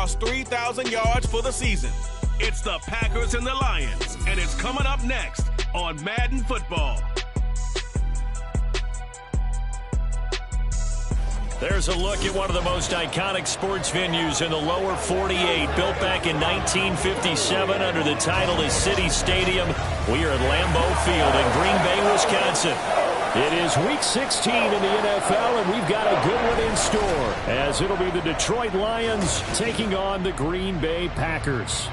crossed 3,000 yards for the season. It's the Packers and the Lions, and it's coming up next on Madden Football. There's a look at one of the most iconic sports venues in the lower 48, built back in 1957 under the title of City Stadium. We are at Lambeau Field in Green Bay, Wisconsin. It is Week 16 in the NFL, and we've got a good one in store, as it'll be the Detroit Lions taking on the Green Bay Packers.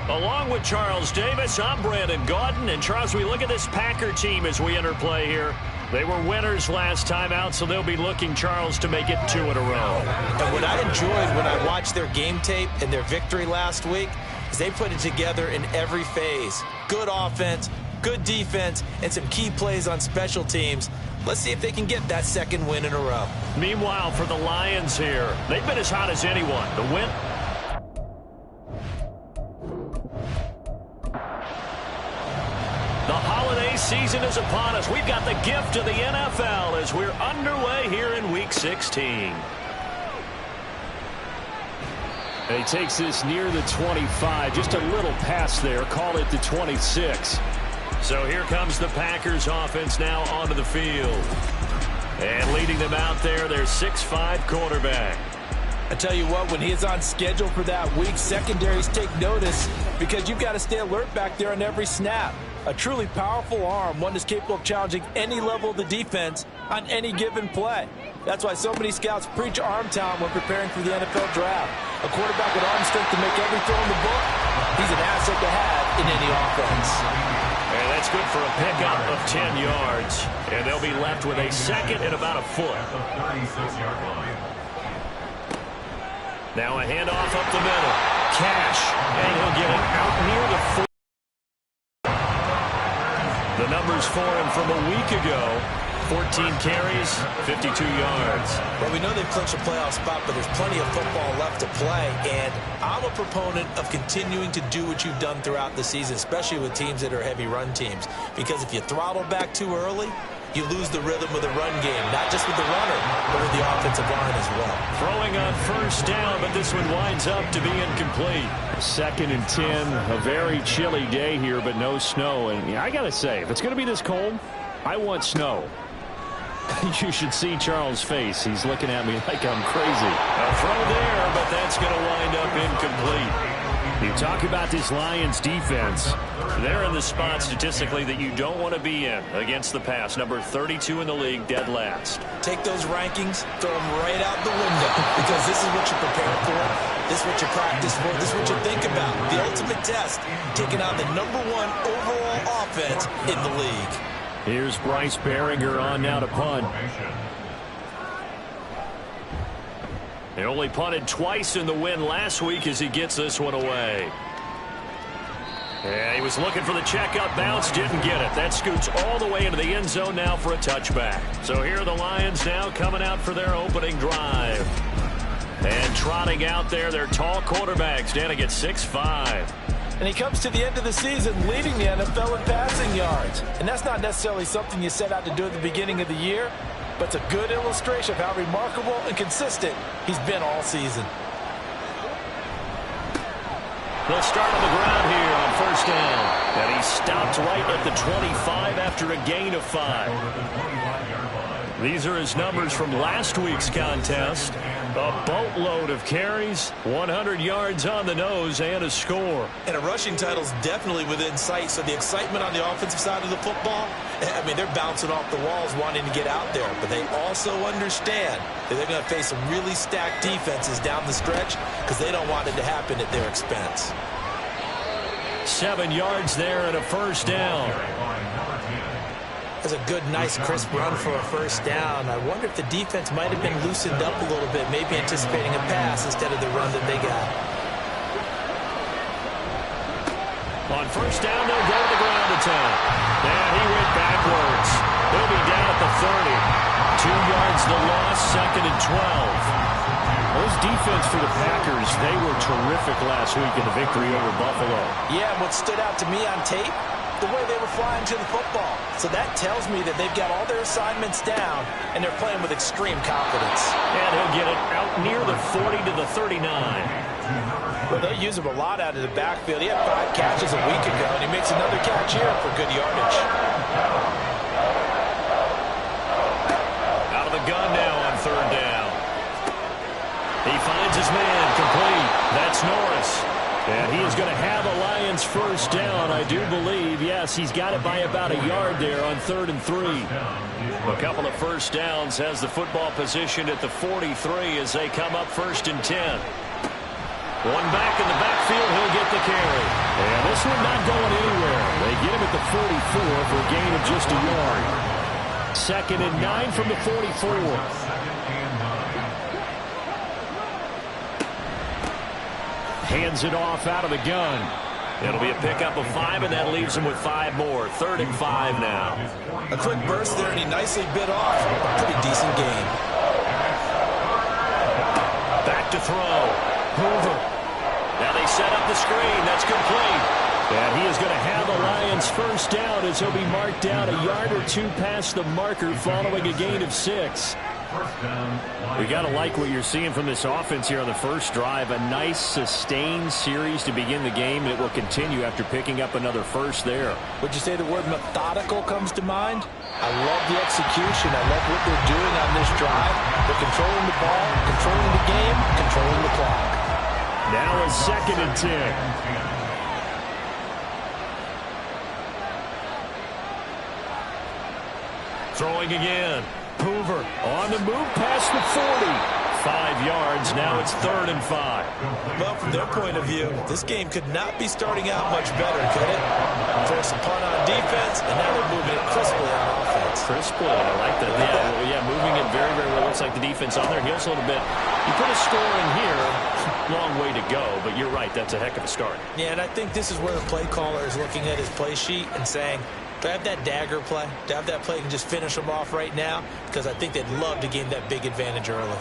Along with Charles Davis, I'm Brandon Gaudin. And Charles, we look at this Packer team as we enter play here. They were winners last time out, so they'll be looking, Charles, to make it 2 in a row. And what I enjoyed when I watched their game tape and their victory last week is they put it together in every phase. Good offense, good defense, and some key plays on special teams. Let's see if they can get that second win in a row. Meanwhile, for the Lions here, they've been as hot as anyone. The win. The holiday season is upon us. We've got the gift of the NFL as we're underway here in Week 16. He takes this near the 25, just a little pass there, call it the 26. So here comes the Packers offense now onto the field. And leading them out there, their 6'5" quarterback. I tell you what, when he is on schedule for that week, secondaries take notice because you've got to stay alert back there on every snap. A truly powerful arm, one that's capable of challenging any level of the defense on any given play. That's why so many scouts preach arm talent when preparing for the NFL draft. A quarterback with arm strength to make every throw in the book, he's an asset to have in any offense. And that's good for a pickup of 10 yards. And they'll be left with a second and about a foot. Now a handoff up the middle. Cash. And he'll get it out near the 4. The numbers for him from a week ago. 14 carries, 52 yards. Well, we know they've clinched a playoff spot, but there's plenty of football left to play. And I'm a proponent of continuing to do what you've done throughout the season, especially with teams that are heavy run teams. Because if you throttle back too early, you lose the rhythm of the run game, not just with the runner, but with the offensive line as well. Throwing on first down, but this one winds up to be incomplete. 2nd and 10, a very chilly day here, but no snow. And I got to say, if it's going to be this cold, I want snow. You should see Charles' face. He's looking at me like I'm crazy. A throw there, but that's going to wind up incomplete. You talk about this Lions defense. They're in the spot statistically that you don't want to be in against the pass. Number 32 in the league, dead last. Take those rankings, throw them right out the window, because this is what you prepare for, this is what you practice for, this is what you think about. The ultimate test, taking on the #1 overall offense in the league. Here's Bryce Baringer on now to punt. They only punted twice in the win last week as he gets this one away. And he was looking for the checkup bounce, didn't get it. That scoots all the way into the end zone now for a touchback. So here are the Lions now coming out for their opening drive. And trotting out there, their tall quarterbacks standing at 6'5". And he comes to the end of the season leading the NFL in passing yards. And that's not necessarily something you set out to do at the beginning of the year, but it's a good illustration of how remarkable and consistent he's been all season. They'll start on the ground here on first down. And he stopped right at the 25 after a gain of 5. These are his numbers from last week's contest. A boatload of carries, 100 yards on the nose, and a score. And a rushing title is definitely within sight, so the excitement on the offensive side of the football, I mean, they're bouncing off the walls wanting to get out there, but they also understand that they're going to face some really stacked defenses down the stretch because they don't want it to happen at their expense. 7 yards there and a first down. That's a good, nice, crisp run for a first down. I wonder if the defense might have been loosened up a little bit, maybe anticipating a pass instead of the run that they got. On first down, they'll go to the ground attack. And he went backwards. He'll be down at the 30. 2 yards the loss, 2nd and 12. Those defense for the Packers, they were terrific last week in the victory over Buffalo. Yeah, what stood out to me on tape, the way they were flying to the football. So that tells me that they've got all their assignments down, and they're playing with extreme confidence. And he'll get it out near the 40 to the 39. Well, they'll use him a lot out of the backfield. He had 5 catches a week ago, and he makes another catch here for good yardage. Out of the gun now on 3rd down. He finds his man, complete. That's Norris. And he is going to have a Lions first down, I do believe. Yes, he's got it by about a yard there on 3rd and 3. A couple of first downs, has the football positioned at the 43 as they come up 1st and 10. One back in the backfield, he'll get the carry. And this one not going anywhere. They get him at the 44 for a gain of just a yard. 2nd and 9 from the 44. Hands it off out of the gun. It'll be a pickup of 5, and that leaves him with 5 more. 3rd and 5 now. A quick burst there, and he nicely bit off a pretty decent gain. Back to throw. Hoover. Now they set up the screen. That's complete. And he is going to have the Lions first down as he'll be marked down a yard or 2 past the marker following a gain of 6. We got to like what you're seeing from this offense here on the first drive. A nice sustained series to begin the game, and it will continue after picking up another first there. Would you say the word methodical comes to mind? I love the execution. I love what they're doing on this drive. They're controlling the ball, controlling the game, controlling the clock. Now it's 2nd and 10. Throwing again. Hoover on the move past the 40. 5 yards. Now it's 3rd and 5. Well, from their point of view, this game could not be starting out much better, could it? Force a punt on defense, and now they're moving it crisply on offense. Crisply, I like that. Yeah, moving it very, very well. Looks like the defense on their heels a little bit. You put a score in here, long way to go, but you're right, that's a heck of a start. Yeah, and I think this is where the play caller is looking at his play sheet and saying, do I have that dagger play? Do I have that play and just finish them off right now? Because I think they'd love to gain that big advantage early.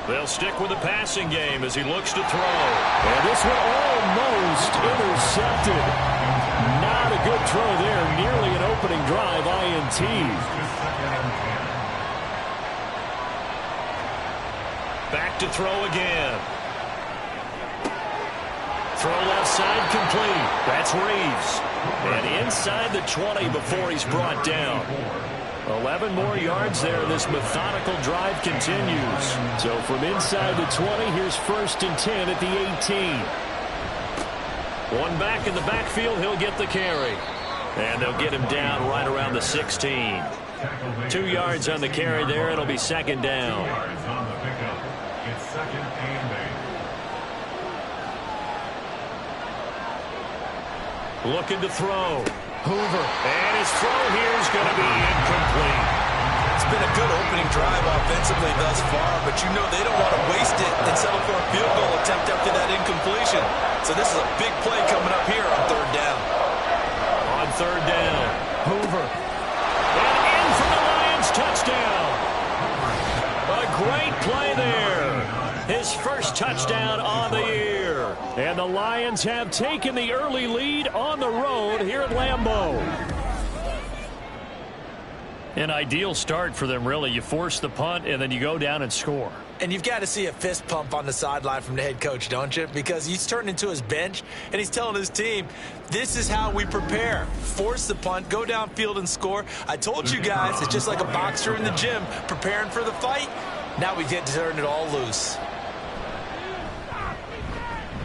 They'll stick with the passing game as he looks to throw. And this one almost intercepted. Not a good throw there. Nearly an opening drive INT. Back to throw again. Throw left side complete. That's Reeves. And inside the 20 before he's brought down. 11 more yards there. This methodical drive continues. So from inside the 20, here's 1st and 10 at the 18. One back in the backfield, he'll get the carry. And they'll get him down right around the 16. 2 yards on the carry there. It'll be 2nd down. Looking to throw. Hoover. And his throw here is going to be incomplete. It's been a good opening drive offensively thus far, but you know they don't want to waste it and settle for a field goal attempt after that incompletion. So this is a big play coming up here on 3rd down. On 3rd down, Hoover. And in for the Lions touchdown. A great play there. His first touchdown on the year. And the Lions have taken the early lead on the road here at Lambeau. An ideal start for them, really. You force the punt, and then you go down and score. And you've got to see a fist pump on the sideline from the head coach, don't you? Because he's turned into his bench, and he's telling his team, this is how we prepare. Force the punt, go downfield and score. I told you guys, it's just like a boxer in the gym preparing for the fight. Now we get to turn it all loose.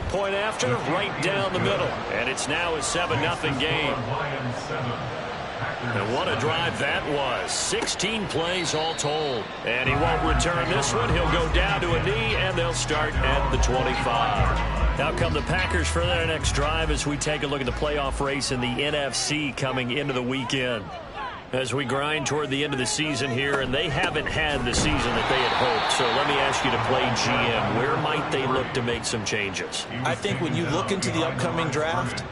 Point after, right down the middle. And it's now a 7-0 game. And what a drive that was. 16 plays all told. And he won't return this one. He'll go down to a knee, and they'll start at the 25. Now come the Packers for their next drive as we take a look at the playoff race in the NFC coming into the weekend. As we grind toward the end of the season here, and they haven't had the season that they had hoped. So let me ask you to play GM. Where might they look to make some changes? I think when you look into the upcoming draft,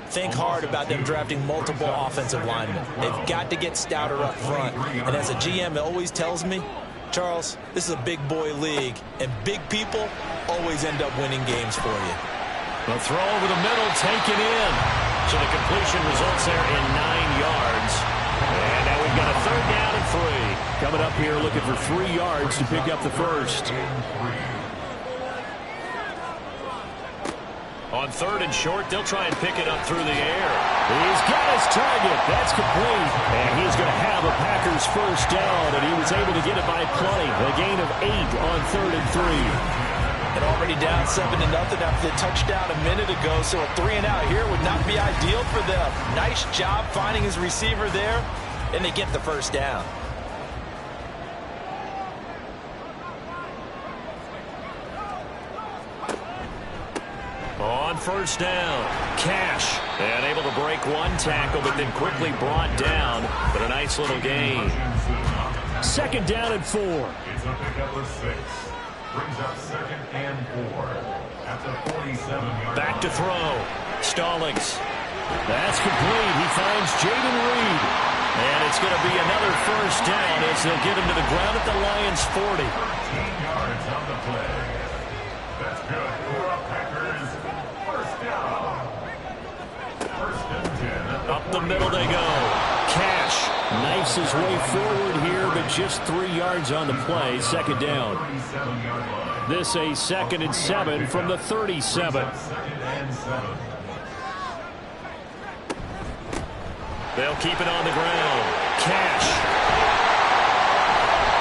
think hard about them drafting multiple offensive linemen. They've got to get stouter up front. And as a GM, it always tells me, Charles, this is a big boy league, and big people always end up winning games for you. The throw over the middle, taken in. So the completion results there in 9 yards. And now we've got a 3rd down and 3. Coming up here looking for 3 yards to pick up the first. On 3rd and short, they'll try and pick it up through the air. He's got his target. That's complete. And he's going to have a Packers first down, and he was able to get it by plenty. A gain of 8 on 3rd and 3. And already down 7-0 after the touchdown a minute ago, so a 3-and-out here would not be ideal for them. Nice job finding his receiver there, and they get the first down. On 1st down, Cash. And able to break 1 tackle, but then quickly brought down. But a nice little gain. 2nd down and 4. It's a pickup of 6. Brings up 2nd and 4 at the 47-yard line. Back to throw. Stallings. That's complete. He finds Jaden Reed. And it's going to be another first down as they'll get him to the ground at the Lions' 40. 13 yards on the play. That's good for a Packers first down. 1st and 10. Up the middle they go. Cash. Knifes his way forward here, but just 3 yards on the play. 2nd down. 37-yard line. This a 2nd and 7 from the 37. 2nd and 7. They'll keep it on the ground. Cash.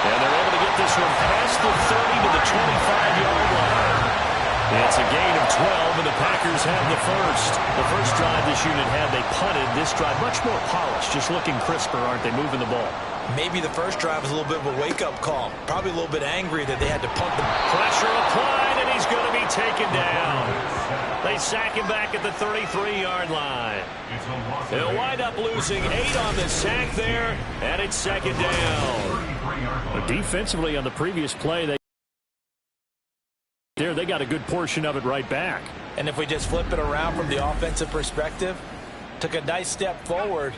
And they're able to get this one past the 30 to the 25-yard line. It's a gain of 12, and the Packers have the first. The first drive this unit had, they punted. This drive, much more polished, just looking crisper, aren't they, moving the ball? Maybe the first drive was a little bit of a wake-up call. Probably a little bit angry that they had to punt the Pressure applied, and he's going to be taken down. They sack him back at the 33-yard line. They'll wind up losing 8 on the sack there, and it's 2nd down. But defensively on the previous play, they got a good portion of it right back. And if we just flip it around from the offensive perspective, took a nice step forward,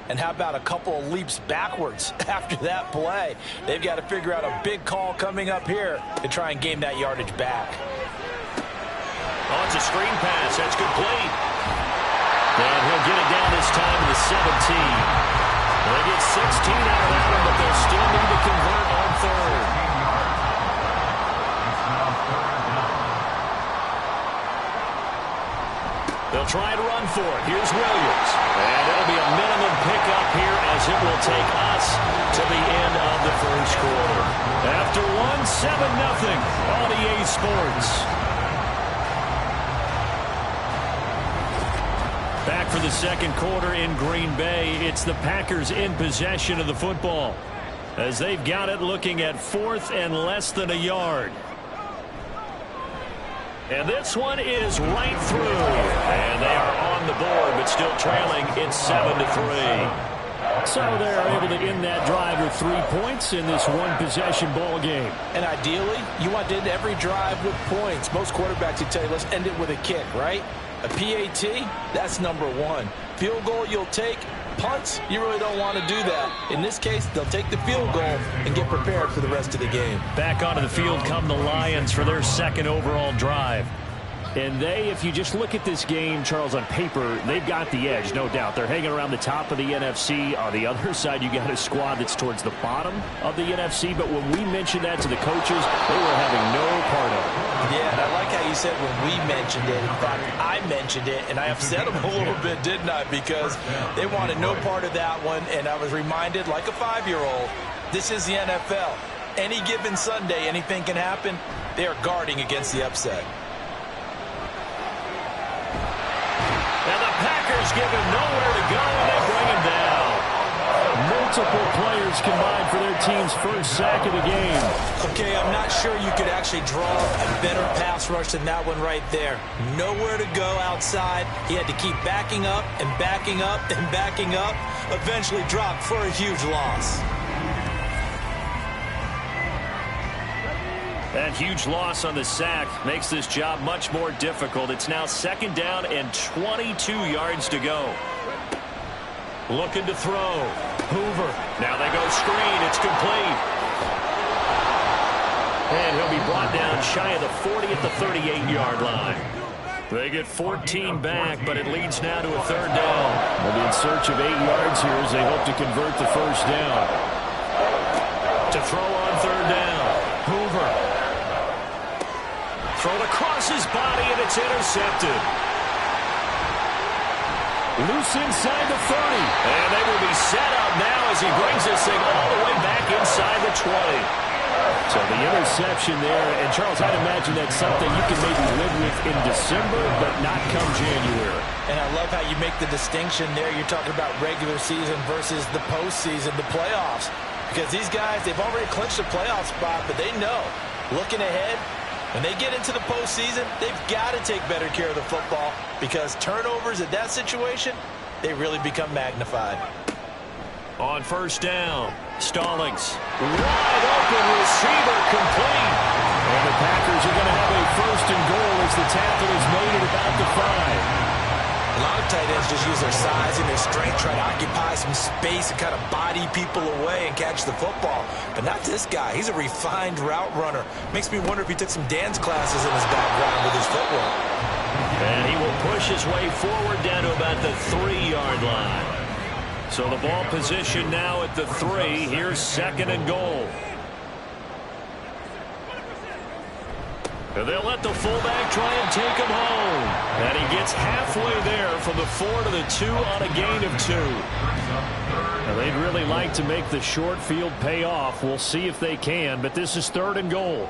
and how about a couple of leaps backwards after that play? They've got to figure out a big call coming up here to try and gain that yardage back. Oh, it's a screen pass. That's complete. And he'll get it down this time to the 17. They get 16 out of that one, but they'll still need to convert on 3rd. They'll try to run for it. Here's Williams. And it'll be a minimum pickup here as it will take us to the end of the first quarter. After 7-0 on EA Sports. Back for the 2nd quarter in Green Bay. It's the Packers in possession of the football as they've got it looking at 4th and less than a yard. And this one is right through. And they are on the board, but still trailing. It's 7-3. So they're able to end that drive with 3 points in this one-possession ball game. And ideally, you want to end every drive with points. Most quarterbacks would tell you, let's end it with a kick, right? A PAT, that's number 1. Field goal you'll take. Punts, you really don't want to do that. In this case, they'll take the field goal and get prepared for the rest of the game. Back onto the field come the Lions for their 2nd overall drive. And they, if you just look at this game, Charles, on paper, they've got the edge, no doubt. They're hanging around the top of the NFC. On the other side, you got a squad that's towards the bottom of the NFC. But when we mentioned that to the coaches, they were having no part of it. Yeah, and I like how you said when we mentioned it. In fact, I mentioned it, and I upset them a little bit, didn't I? Because they wanted no part of that one, and I was reminded, like a 5-year-old, this is the NFL. Any given Sunday, anything can happen. They are guarding against the upset. And the Packers give him nowhere to go, and they bring him down. Multiple players combined for their team's first sack of the game. Okay, I'm not sure you could actually draw a better pass rush than that one right there. Nowhere to go outside. He had to keep backing up and backing up and backing up. Eventually dropped for a huge loss. That huge loss on the sack makes this job much more difficult. It's now 2nd down and 22 yards to go. Looking to throw. Hoover. Now they go screen. It's complete. down shy of the 40 at the 38-yard line. They get 14 back, but it leads now to a third down. They'll be in search of 8 yards here as they hope to convert the first down. To throw on third down, Hoover. Thrown across his body, and it's intercepted. Loose inside the 30. And they will be set up now as he brings this thing all the way back inside the 20. So the interception there, and Charles, I'd imagine that's something you can maybe live with in December, but not come January. And I love how you make the distinction there. You're talking about regular season versus the postseason, the playoffs. Because these guys, they've already clinched a playoff spot, but they know, looking ahead, when they get into the postseason, they've got to take better care of the football because turnovers in that situation, they really become magnified. On first down, Stallings. Wide open receiver complete. And the Packers are going to have a first and goal as the tackle is made at about the 5. A lot of tight ends just use their size and their strength, try to occupy some space and kind of body people away and catch the football. But not this guy. He's a refined route runner. Makes me wonder if he took some dance classes in his background with his footwork. And he will push his way forward down to about the 3-yard line. So the ball position now at the 3. Here's second and goal. And they'll let the fullback try and take him home. And he gets halfway there from the 4 to the 2 on a gain of 2. Now they'd really like to make the short field pay off. We'll see if they can, but this is third and goal.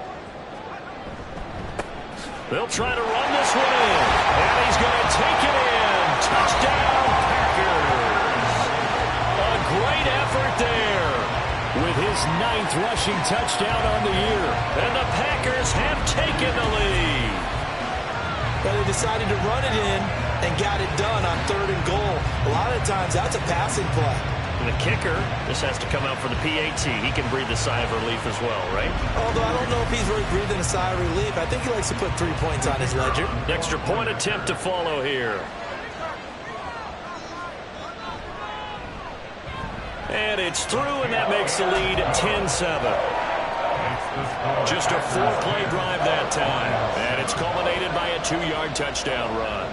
They'll try to run this one in. And he's going to take it in. Touchdown, Packers. A great effort there. With his 9th rushing touchdown on the year. And the Packers have taken the lead. But they decided to run it in and got it done on third and goal. A lot of times that's a passing play. And the kicker, this has to come out for the PAT. He can breathe a sigh of relief as well, right? Although I don't know if he's really breathing a sigh of relief. I think he likes to put 3 points on his ledger. Extra point attempt to follow here. And it's through, and that makes the lead 10-7. Just a 4-play drive that time. And it's culminated by a 2-yard touchdown run.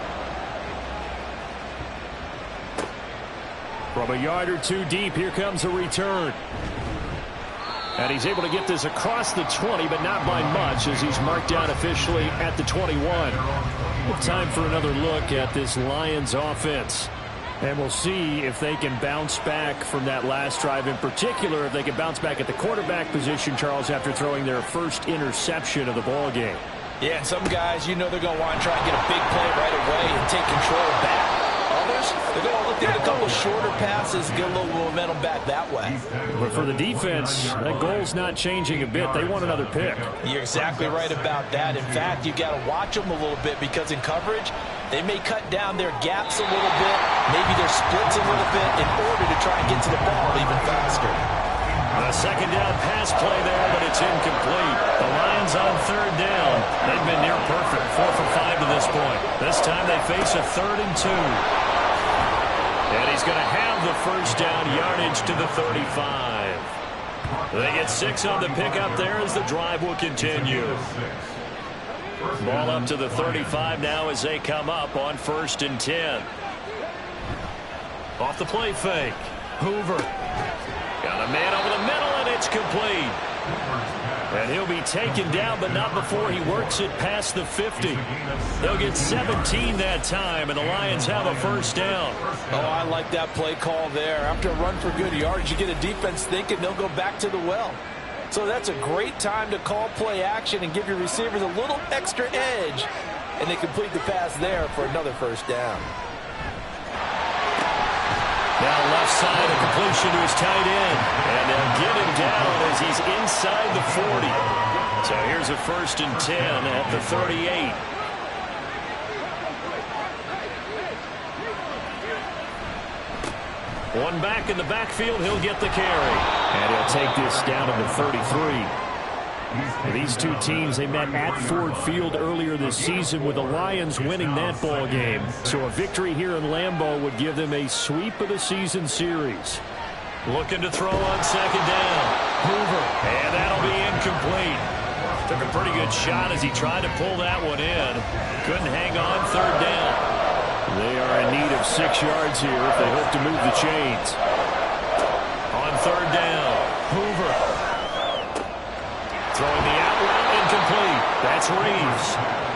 From a yard or 2 deep, here comes a return. And he's able to get this across the 20, but not by much as he's marked down officially at the 21. Time for another look at this Lions offense. And we'll see if they can bounce back from that last drive, in particular if they can bounce back at the quarterback position, Charles, after throwing their first interception of the ball game. Yeah, and some guys, you know they're going to want to try and get a big play right away and take control back. Others, they're going to look at a couple shorter passes and get a little momentum back that way. But for the defense, that goal's not changing a bit. They want another pick. You're exactly right about that. In fact, you've got to watch them a little bit because in coverage, they may cut down their gaps a little bit, maybe their splits a little bit in order to try and get to the ball even faster. A second down pass play there, but it's incomplete. The Lions on third down. They've been near perfect, 4 for 5 to this point. This time they face a 3rd and 2. And he's going to have the first down, yardage to the 35. They get 6 on the pickup there as the drive will continue. Ball up to the 35 now as they come up on 1st and 10. Off the play fake. Hoover. Got a man over the middle, and it's complete. And he'll be taken down, but not before he works it past the 50. They'll get 17 that time, and the Lions have a first down. Oh, I like that play call there. After a run for good yardage, you get a defense thinking they'll go back to the well. So that's a great time to call play action and give your receivers a little extra edge. And they complete the pass there for another first down. Now left side, a completion to his tight end. And they'll get him down as he's inside the 40. So here's a 1st and 10 at the 38. One back in the backfield, he'll get the carry. And he'll take this down to the 33. These two teams, they met at Ford Field earlier this season with the Lions winning that ball game. So a victory here in Lambeau would give them a sweep of the season series. Looking to throw on second down. Hoover. And that'll be incomplete. Took a pretty good shot as he tried to pull that one in. Couldn't hang on third down. They are in need of 6 yards here if they hope to move the chains. On third down, Hoover. Throwing the out route, incomplete. That's Reeves.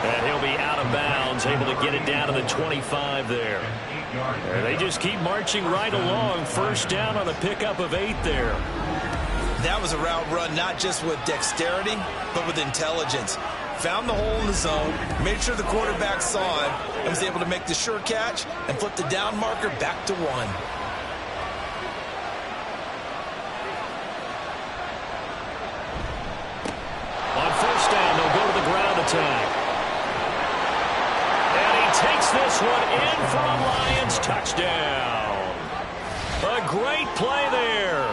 And he'll be out of bounds, able to get it down to the 25 there. And they just keep marching right along. First down on a pickup of 8 there. That was a route run not just with dexterity, but with intelligence. Found the hole in the zone, made sure the quarterback saw it, and was able to make the sure catch and flip the down marker back to 1. On first down, they'll go to the ground attack. And he takes this one in for a Lions touchdown. A great play there.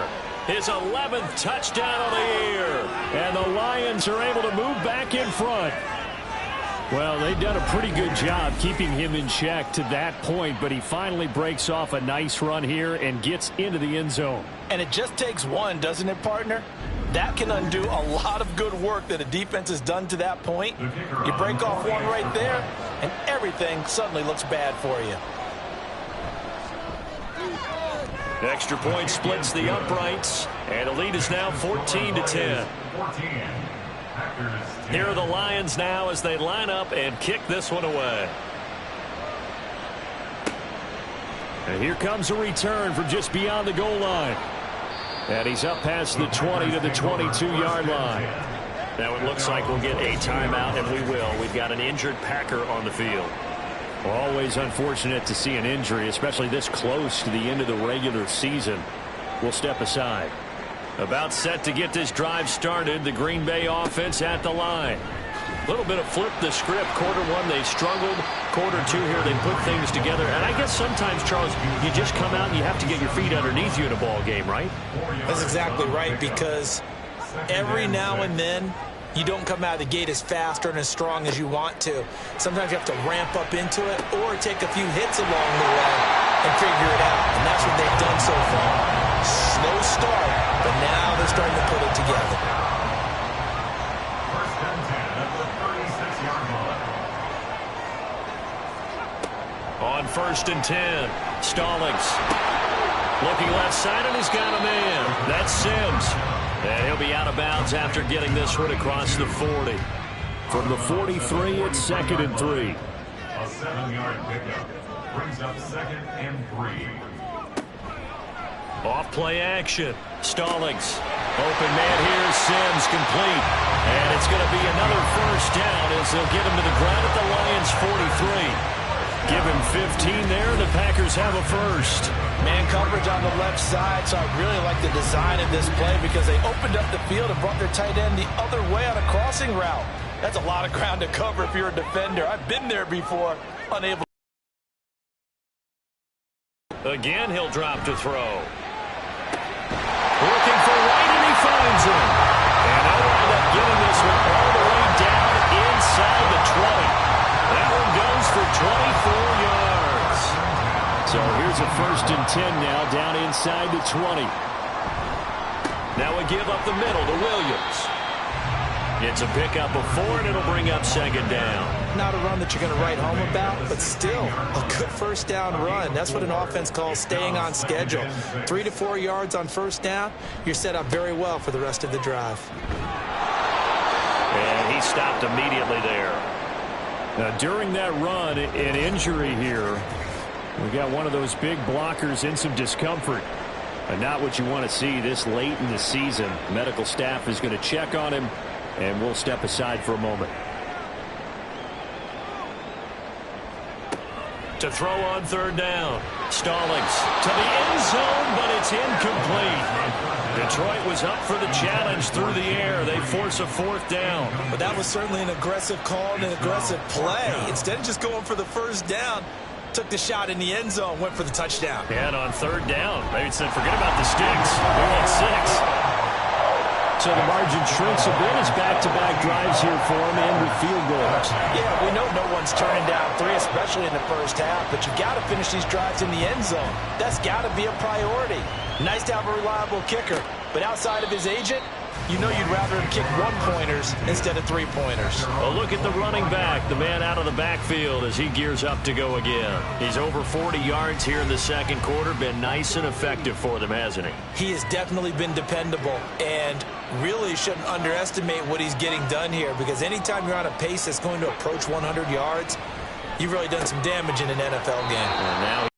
His 11th touchdown of the year. And the Lions are able to move back in front. Well, they've done a pretty good job keeping him in check to that point, but he finally breaks off a nice run here and gets into the end zone. And it just takes one, doesn't it, partner? That can undo a lot of good work that a defense has done to that point. You break off one right there, and everything suddenly looks bad for you. Extra point splits the uprights, and the lead is now 14-10. Here are the Lions now as they line up and kick this one away. And here comes a return from just beyond the goal line. And he's up past the 20 to the 22-yard line. Now it looks like we'll get a timeout, and we will. We've got an injured Packer on the field. Always unfortunate to see an injury, especially this close to the end of the regular season. We'll step aside. About set to get this drive started, the Green Bay offense at the line. A little bit of flip the script. Quarter one, they struggled. Quarter two here, they put things together. And I guess sometimes, Charles, you just come out and you have to get your feet underneath you in a ball game, right? That's exactly right, because every now and then, you don't come out of the gate as fast or as strong as you want to. Sometimes you have to ramp up into it or take a few hits along the way and figure it out. And that's what they've done so far. Slow start, but now they're starting to put it together. First and 10 at the 36-yard line. On first and 10, Stallings. Looking left side, and he's got a man. That's Sims. And he'll be out of bounds after getting this one across the 40. From the 43, it's 2nd and 3. A 7-yard pickup brings up 2nd and 3. Off play action. Stallings. Open man here. Sims complete. And it's going to be another first down as they'll get him to the ground at the Lions 43. Give him 15 there. The Packers have a first. Man coverage on the left side, so I really like the design of this play because they opened up the field and brought their tight end the other way on a crossing route. That's a lot of ground to cover if you're a defender. I've been there before, unable. Again, he'll drop to throw. Looking for White, and he finds him. And they'll wind up getting this one all the way down inside the 20. That one goes for 24 yards. So here's a 1st and 10 now, down inside the 20. Now we give up the middle to Williams. It's a pickup of 4, and it'll bring up 2nd down. Not a run that you're going to write home about, but still a good first down run. That's what an offense calls staying on schedule. 3 to 4 yards on first down, you're set up very well for the rest of the drive. And he stopped immediately there. Now, during that run, an injury here. We got one of those big blockers in some discomfort. And not what you want to see this late in the season. Medical staff is going to check on him, and we'll step aside for a moment. To throw on 3rd down. Stallings to the end zone, but it's incomplete. Detroit was up for the challenge through the air. They force a 4th down. But that was certainly an aggressive call and an aggressive play. Instead of just going for the first down, took the shot in the end zone, went for the touchdown. And on 3rd down, they said, forget about the sticks. We want 6. So the margin shrinks a bit as back-to-back drives here for him and with field goals. Yeah, we know no one's turning down 3, especially in the first half, but you've got to finish these drives in the end zone. That's got to be a priority. Nice to have a reliable kicker, but outside of his agent, you know you'd rather him kick one-pointers instead of three-pointers. Well, look at the running back, the man out of the backfield as he gears up to go again. He's over 40 yards here in the second quarter. Been nice and effective for them, hasn't he? He has definitely been dependable, and really shouldn't underestimate what he's getting done here, because anytime you're on a pace that's going to approach 100 yards, you've really done some damage in an NFL game. And now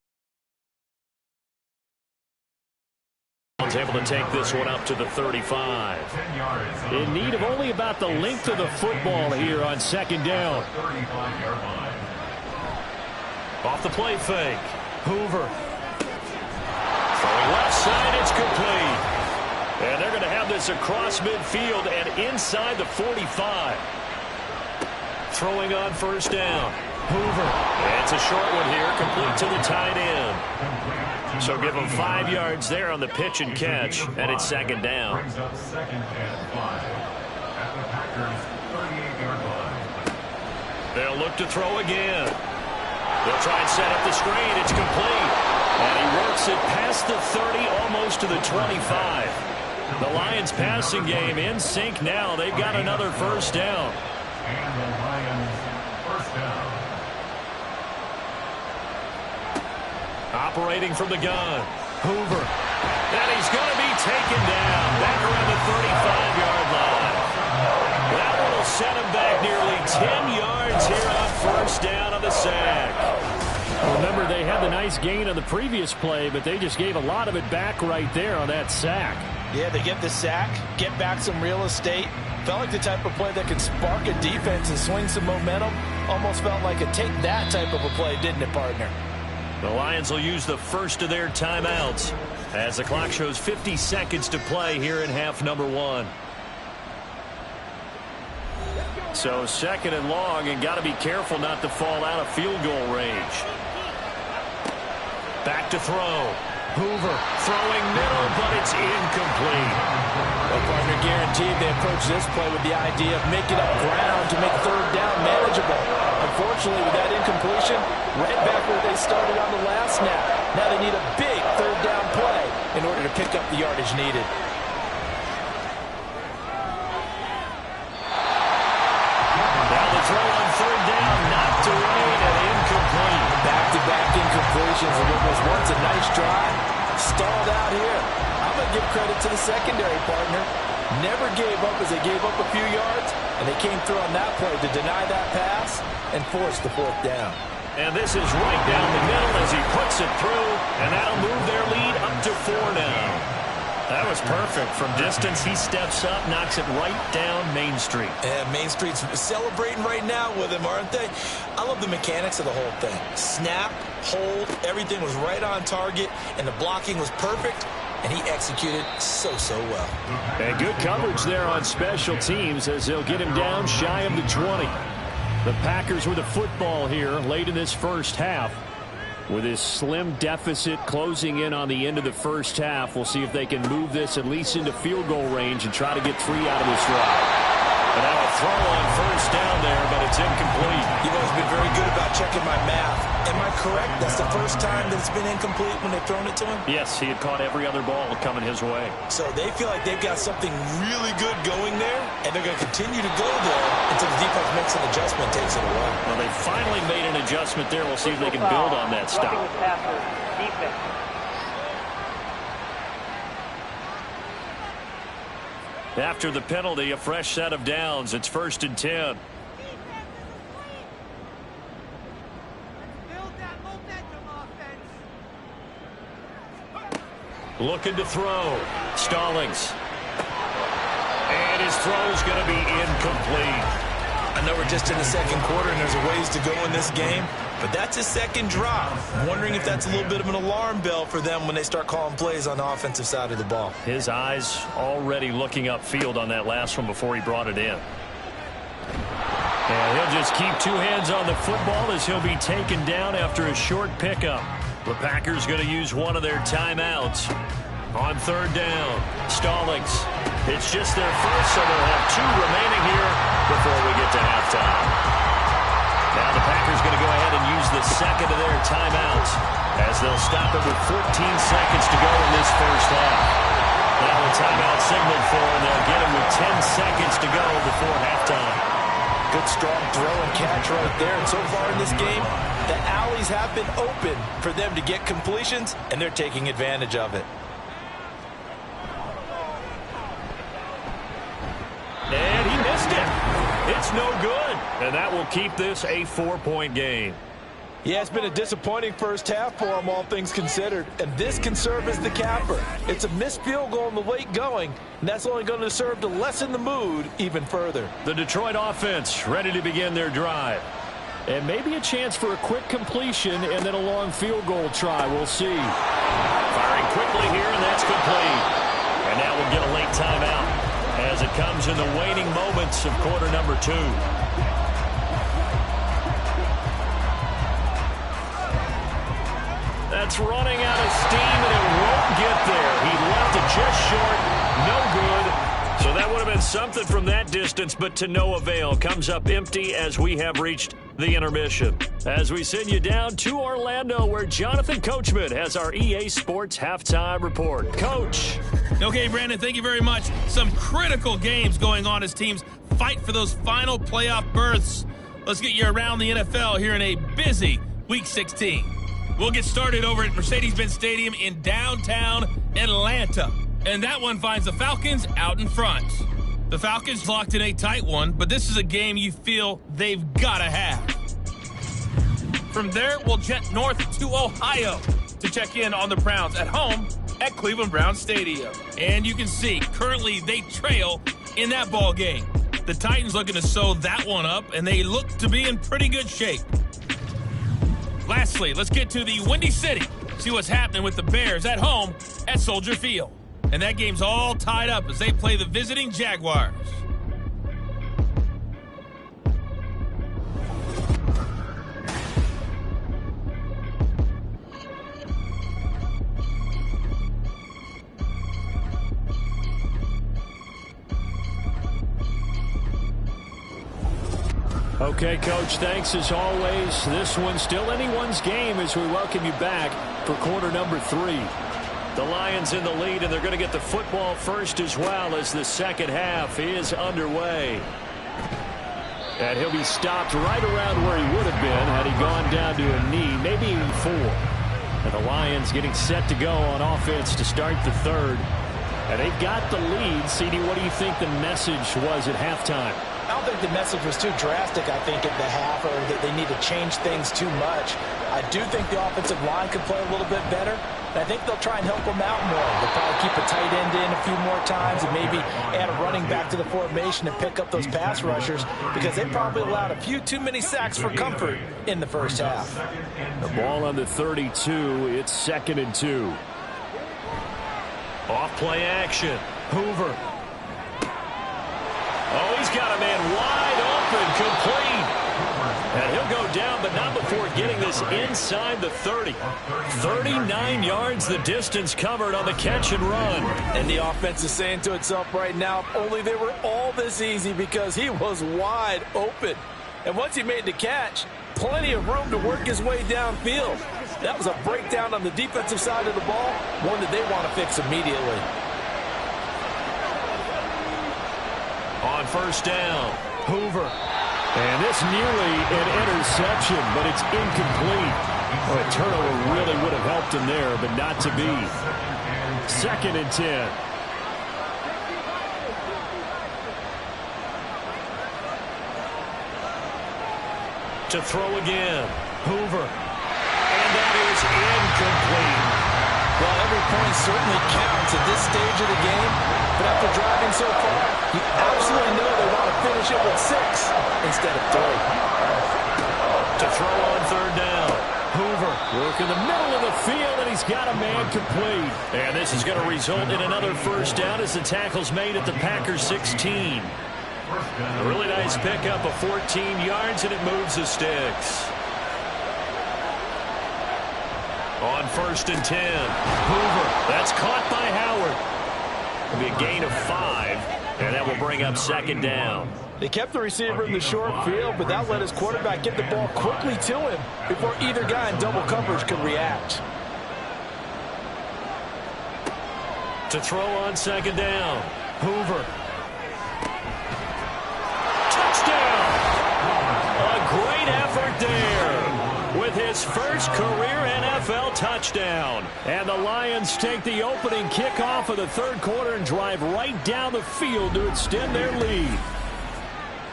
he's able to take this one up to the 35. In need of only about the length of the football here on second down. Off the play fake. Hoover. Throwing left side, it's complete. And they're going to have this across midfield and inside the 45. Throwing on first down. Hoover. It's a short one here, complete to the tight end. So give them 5 yards there on the pitch and catch, and it's second down. Brings up second and 5 at the Packers' 38-yard line. They'll look to throw again. They'll try and set up the screen. It's complete. And he works it past the 30, almost to the 25. The Lions passing game in sync now. They've got another first down. And the Lions first down. Operating from the gun. Hoover. And he's going to be taken down back around the 35-yard line. That one will set him back nearly 10 yards here on first down on the sack. Remember, they had the nice gain on the previous play, but they just gave a lot of it back right there on that sack. Yeah, they get the sack, get back some real estate. Felt like the type of play that could spark a defense and swing some momentum. Almost felt like a take that type of a play, didn't it, partner? The Lions will use the first of their timeouts as the clock shows 50 seconds to play here in half number 1. So second and long, and got to be careful not to fall out of field goal range. Back to throw. Hoover throwing middle, but it's incomplete. Well, partner, guaranteed they approach this play with the idea of making up ground to make third down manageable. Unfortunately, with that incompletion, right back where they started on the last snap. Now they need a big third down play in order to pick up the yardage needed. Now the throw on third down, knocked away and incomplete. Back-to-back incompletions, and it was once a nice drive. Stalled out here. I'm going to give credit to the secondary, partner. Never gave up as they gave up a few yards, and they came through on that play to deny that pass and force the fourth down. And this is right down the middle as he puts it through, and that'll move their lead up to 4 now. That was perfect. From distance, he steps up, knocks it right down Main Street. And Main Street's celebrating right now with him, aren't they? I love the mechanics of the whole thing. Snap, hold, everything was right on target, and the blocking was perfect, and he executed so well. And good coverage there on special teams as they'll get him down shy of the 20. The Packers with a football here late in this first half. With this slim deficit closing in on the end of the first half, we'll see if they can move this at least into field goal range and try to get 3 out of this drive. And now a throw on first down there, but it's incomplete. You've always been very good about checking my math. Am I correct? That's the first time that it's been incomplete when they've thrown it to him? Yes, he had caught every other ball coming his way. So they feel like they've got something really good going there, and they're going to continue to go there until the defense makes an adjustment, takes it away. Well, they finally made an adjustment there. We'll see if they can build on that stop. After the penalty, a fresh set of downs. It's 1st and 10. Looking to throw. Stallings. And his throw's going to be incomplete. I know we're just in the second quarter and there's a ways to go in this game, but that's his second drop. I'm wondering if that's a little bit of an alarm bell for them when they start calling plays on the offensive side of the ball. His eyes already looking upfield on that last one before he brought it in. And he'll just keep 2 hands on the football as he'll be taken down after a short pickup. The Packers going to use one of their timeouts on third down. Stallings. It's just their first, so they'll have 2 remaining here before we get to halftime. Now the Packers going to go ahead and use the second of their timeouts as they'll stop it with 14 seconds to go in this first half. Now a timeout signaled for, and they'll get him 10 seconds to go before halftime. Good strong throw and catch right there. And so far in this game, the alleys have been open for them to get completions, and they're taking advantage of it. And he missed it. It's no good. And that will keep this a 4-point game. Yeah, it's been a disappointing first half for them, all things considered. And this can serve as the capper. It's a missed field goal in the late going, and that's only going to serve to lessen the mood even further. The Detroit offense ready to begin their drive. And maybe a chance for a quick completion and then a long field goal try. We'll see. Firing quickly here, and that's complete. And now we'll get a late timeout as it comes in the waning moments of quarter number 2. That's running out of steam, and it won't get there. He left it just short. No good. So that would have been something from that distance, but to no avail. Comes up empty as we have reached the intermission. As we send you down to Orlando, where Jonathan Coachman has our EA Sports Halftime Report. Coach. Okay, Brandon, thank you very much. Some critical games going on as teams fight for those final playoff berths. Let's get you around the NFL here in a busy Week 16. We'll get started over at Mercedes-Benz Stadium in downtown Atlanta. And that one finds the Falcons out in front. The Falcons locked in a tight one, but this is a game you feel they've got to have. From there, we'll jet north to Ohio to check in on the Browns at home at Cleveland Browns Stadium. And you can see, currently they trail in that ball game. The Titans looking to sew that one up, and they look to be in pretty good shape. Lastly, let's get to the Windy City. See what's happening with the Bears at home at Soldier Field. And that game's all tied up as they play the visiting Jaguars. Okay, Coach, thanks as always. This one's still anyone's game as we welcome you back for quarter number 3. The Lions in the lead, and they're going to get the football first as well as the second half is underway. And he'll be stopped right around where he would have been had he gone down to a knee, maybe even 4. And the Lions getting set to go on offense to start the third. And they've got the lead. CD, what do you think the message was at halftime? I don't think the message was too drastic, I think, at the half, or that they need to change things too much. I do think the offensive line could play a little bit better. And I think they'll try and help them out more. They'll probably keep a tight end in a few more times and maybe add a running back to the formation and pick up those pass rushers because they probably allowed a few too many sacks for comfort in the first half. The ball on the 32. It's 2nd and 2. Off play action. Hoover. Oh, he's got a man wide open, complete. And he'll go down, but not before getting this inside the 30. 39 yards the distance covered on the catch and run. And the offense is saying to itself right now, if only they were all this easy because he was wide open. And once he made the catch, plenty of room to work his way downfield. That was a breakdown on the defensive side of the ball, one that they want to fix immediately. On first down, Hoover. And this nearly an interception, but it's incomplete. Oh, a turnover really would have helped him there, but not to be. 2nd and 10. To throw again, Hoover. And that is incomplete. Well, every point certainly counts at this stage of the game, but after driving so far, you absolutely know they want to finish it with 6 instead of 3. To throw on third down, Hoover. Work in the middle of the field, and he's got a man complete. And this is going to result in another first down as the tackle's made at the Packers 16. A really nice pickup of 14 yards, and it moves the sticks. On 1st and 10, Hoover. That's caught by Howard. It'll be a gain of 5, and that will bring up 2nd down. They kept the receiver in the short field, but that let his quarterback get the ball quickly to him before either guy in double coverage could react. To throw on 2nd down, Hoover. his first career NFL touchdown. And the Lions take the opening kickoff of the third quarter and drive right down the field to extend their lead.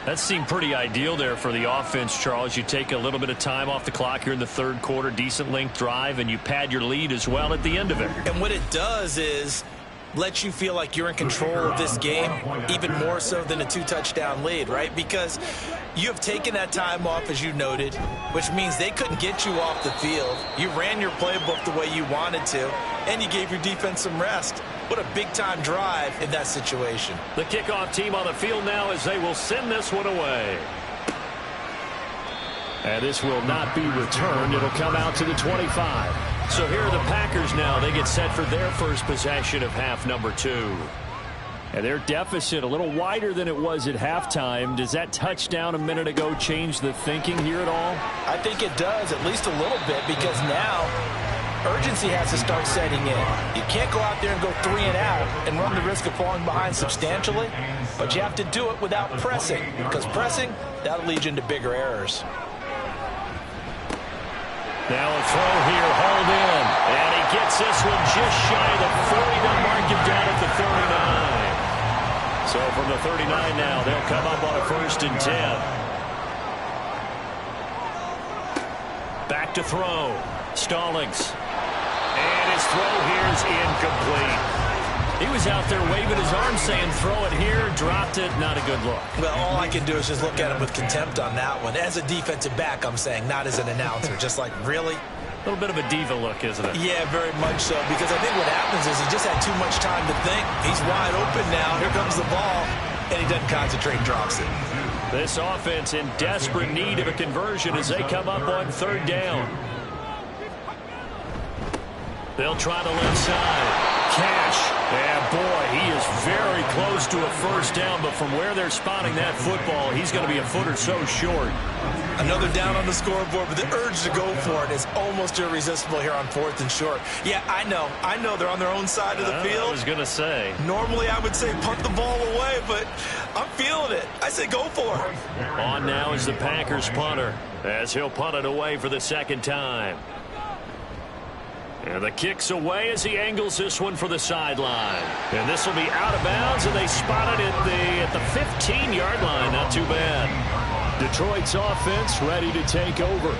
That seemed pretty ideal there for the offense, Charles. You take a little bit of time off the clock here in the third quarter, decent length drive, and you pad your lead as well at the end of it. And what it does is let you feel like you're in control of this game, even more so than a 2-touchdown lead, right? Because you have taken that time off, as you noted, which means they couldn't get you off the field. You ran your playbook the way you wanted to, and you gave your defense some rest. What a big-time drive in that situation. The kickoff team on the field now as they will send this one away. And this will not be returned. It'll come out to the 25. So here are the Packers now. They get set for their first possession of half number 2. And their deficit a little wider than it was at halftime. Does that touchdown a minute ago change the thinking here at all? I think it does, at least a little bit, because now urgency has to start setting in. You can't go out there and go 3 and out and run the risk of falling behind substantially, but you have to do it without pressing, because pressing, that'll lead you into bigger errors. Now a throw here, hauled in, and he gets this one just shy of the 40 to mark him down at the 39. So from the 39 now, they'll come up on a 1st and 10. Back to throw. Stallings. And his throw here is incomplete. He was out there waving his arm saying throw it here, dropped it, not a good look. Well, all I can do is just look at him with contempt on that one. As a defensive back, I'm saying, not as an announcer. Just like, really? A little bit of a diva look, isn't it? Yeah, very much so, because I think what happens is he just had too much time to think. He's wide open now. Here comes the ball, and he doesn't concentrate and drops it. This offense in desperate need of a conversion as they come up on 3rd down. They'll try the left side. Cash. And boy, he is very close to a 1st down, but from where they're spotting that football, he's going to be a foot or so short. Another down on the scoreboard, but the urge to go for it is almost irresistible here on 4th and short. Yeah, I know they're on their own side of the field. I was going to say. Normally I would say punt the ball away, but I'm feeling it. I say go for it. On now is the Packers punter as he'll punt it away for the 2nd time. And the kick's away as he angles this one for the sideline. And this will be out of bounds, and they spot it at the 15-yard line. Not too bad. Detroit's offense ready to take over.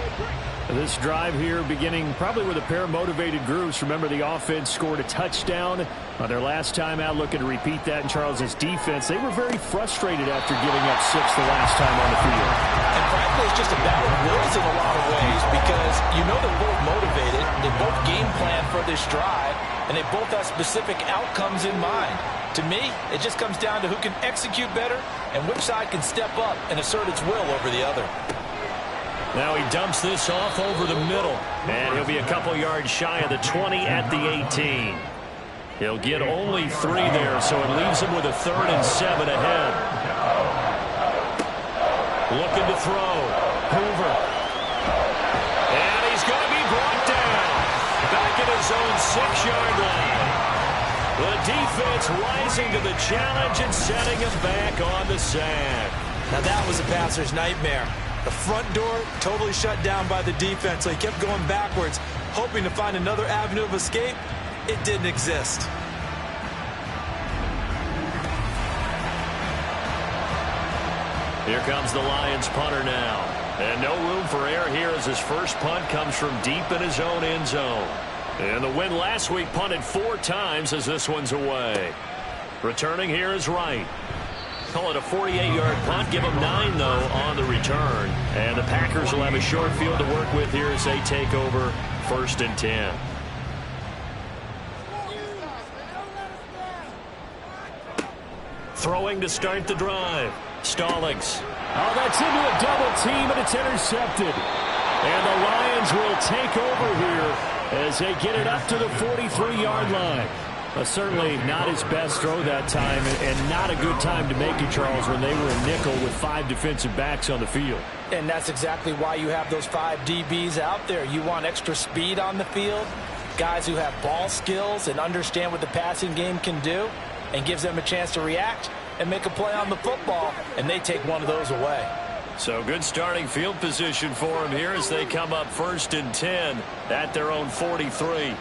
This drive here beginning probably with a pair of motivated groups. Remember, the offense scored a touchdown on their last time out, looking to repeat that in Charles' defense. They were very frustrated after giving up 6 the last time on the field. And frankly, it's just a battle of wills in a lot of ways, because you know they're both motivated, they both game plan for this drive, and they both have specific outcomes in mind. To me, it just comes down to who can execute better and which side can step up and assert its will over the other. Now he dumps this off over the middle, and he'll be a couple yards shy of the 20 at the 18. He'll get only 3 there, so it leaves him with a 3rd and 7 ahead. Looking to throw. Hoover. And he's going to be brought down. Back at his own 6-yard line. The defense rising to the challenge and setting him back on the sack. Now that was a passer's nightmare. The front door totally shut down by the defense, so he kept going backwards, hoping to find another avenue of escape. It didn't exist. Here comes the Lions punter now. And no room for error here as his first punt comes from deep in his own end zone. And the win last week punted 4 times as this one's away. Returning here is Wright. Call it a 48-yard punt. Give him 9, though, on the return. And the Packers will have a short field to work with here as they take over 1st and 10. Throwing to start the drive. Stallings. Oh, that's into a double team, and it's intercepted. And the Lions will take over here as they get it up to the 43-yard line. Certainly not his best throw that time, and not a good time to make it, Charles, when they were in nickel with 5 defensive backs on the field. And that's exactly why you have those 5 DBs out there. You want extra speed on the field, guys who have ball skills and understand what the passing game can do, and gives them a chance to react and make a play on the football, and they take one of those away. So good starting field position for him here as they come up 1st and 10 at their own 43.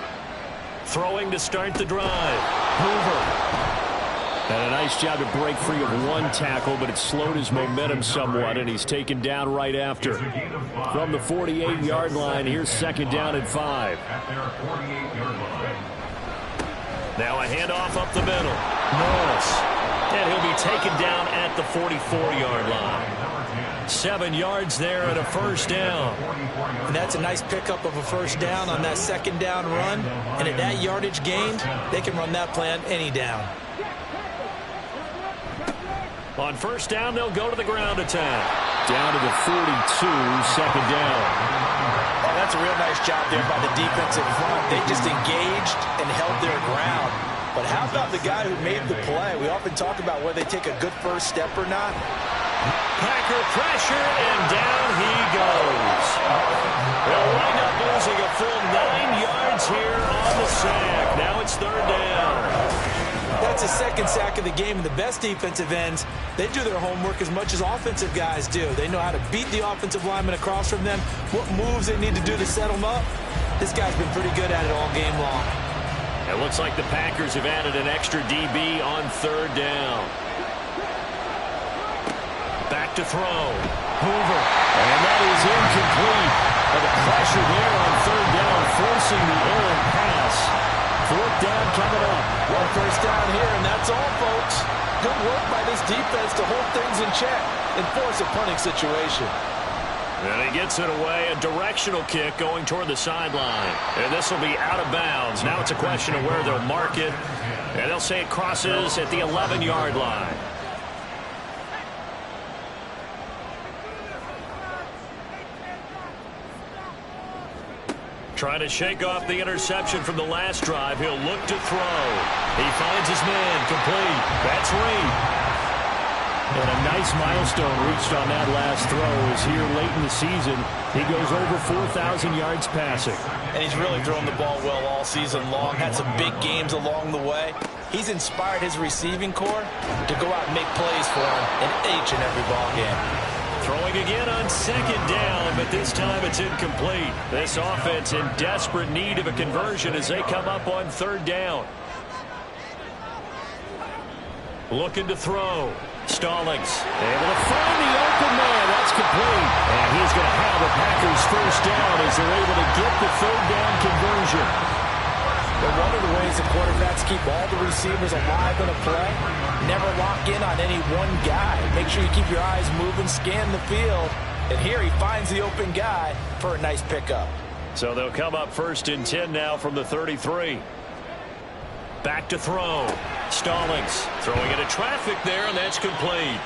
Throwing to start the drive. Hoover. And a nice job to break free of one tackle, but it slowed his momentum somewhat, and he's taken down right after. From the 48-yard line, here's 2nd down and 5. At their 48-yard line. Now a handoff up the middle. Morris. And he'll be taken down at the 44-yard line. 7 yards there and a 1st down. And that's a nice pickup of a 1st down on that 2nd down run. And at that yardage gained, they can run that play on any down. On 1st down, they'll go to the ground attack. Down to the 42, 2nd down. Oh, that's a real nice job there by the defensive front. They just engaged and held their ground. But how about the guy who made the play? We often talk about whether they take a good first step or not. Packer pressure, and down he goes. They'll wind up losing a full 9 yards here on the sack. Now it's 3rd down. That's a 2nd sack of the game, and the best defensive ends, they do their homework as much as offensive guys do. They know how to beat the offensive lineman across from them, what moves they need to do to set them up. This guy's been pretty good at it all game long. It looks like the Packers have added an extra DB on 3rd down. Back to throw. Hoover. And that is incomplete. And the pressure there on 3rd down, forcing the errant pass. 4th down coming up. 1st down here, and that's all, folks. Good work by this defense to hold things in check and force a punting situation. And he gets it away, a directional kick going toward the sideline. And this will be out of bounds. Now it's a question of where they'll mark it. And they'll say it crosses at the 11-yard line. Trying to shake off the interception from the last drive. He'll look to throw. He finds his man. Complete. That's Reed. And a nice milestone reached on that last throw as here late in the season, he goes over 4,000 yards passing. And he's really thrown the ball well all season long. Had some big games along the way. He's inspired his receiving corps to go out and make plays for him in each and every ball game. Throwing again on 2nd down, but this time it's incomplete. This offense in desperate need of a conversion as they come up on 3rd down. Looking to throw. Stallings able to find the open man. That's complete. And he's going to have the Packers 1st down as they're able to get the 3rd down conversion. But one of the ways the quarterbacks keep all the receivers alive in a play, never lock in on any one guy. Make sure you keep your eyes moving, scan the field. And here he finds the open guy for a nice pickup. So they'll come up 1st and 10 now from the 33. Back to throw. Stallings throwing into traffic there, and that's complete.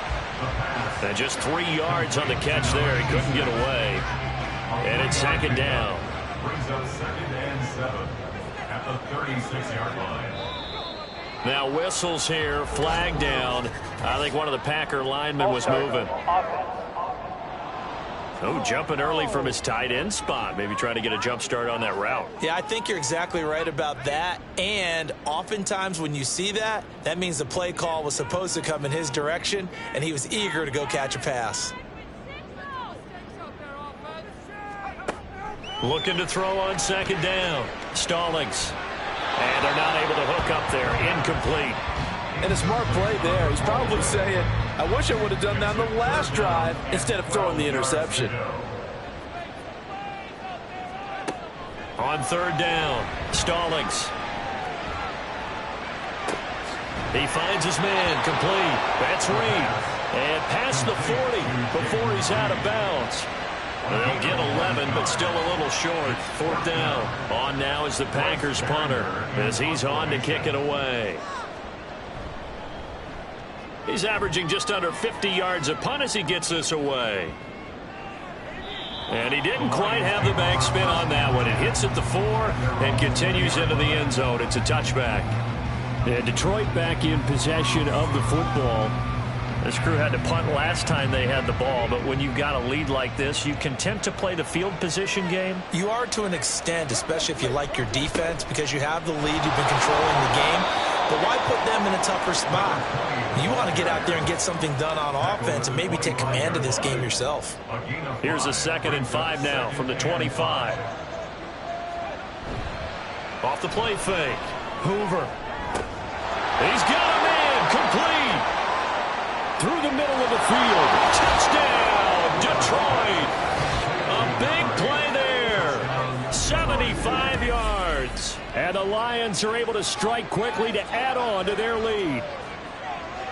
And just 3 yards on the catch there. He couldn't get away. And it's 2nd down. Brings up 2nd and 7 at the 36-yard line. Now whistles here, flag down. I think one of the Packer linemen was moving. Oh, jumping early from his tight end spot. Maybe trying to get a jump start on that route. Yeah, I think you're exactly right about that. And oftentimes when you see that, that means the play call was supposed to come in his direction, and he was eager to go catch a pass. Looking to throw on 2nd down. Stallings. And they're not able to hook up there. Incomplete. And a smart play there. He's probably saying, I wish I would have done that on the last drive instead of throwing the interception. On 3rd down, Stallings. He finds his man, complete. That's Reed. And past the 40 before he's out of bounds. They'll get 11, but still a little short. 4th down. On now is the Packers punter as he's on to kick it away. He's averaging just under 50 yards a punt as he gets this away. And he didn't quite have the back spin on that one. It hits at the 4 and continues into the end zone. It's a touchback. And Detroit back in possession of the football. This crew had to punt last time they had the ball, but when you've got a lead like this, you content to play the field position game? You are to an extent, especially if you like your defense, because you have the lead, you've been controlling the game. but why put them in a tougher spot? You want to get out there and get something done on offense and maybe take command of this game yourself. Here's a 2nd and 5 now from the 25. Off the play fake. Hoover. He's got a man. Complete. Through the middle of the field. Touchdown, Detroit. A big play there. 75 yards. And the Lions are able to strike quickly to add on to their lead.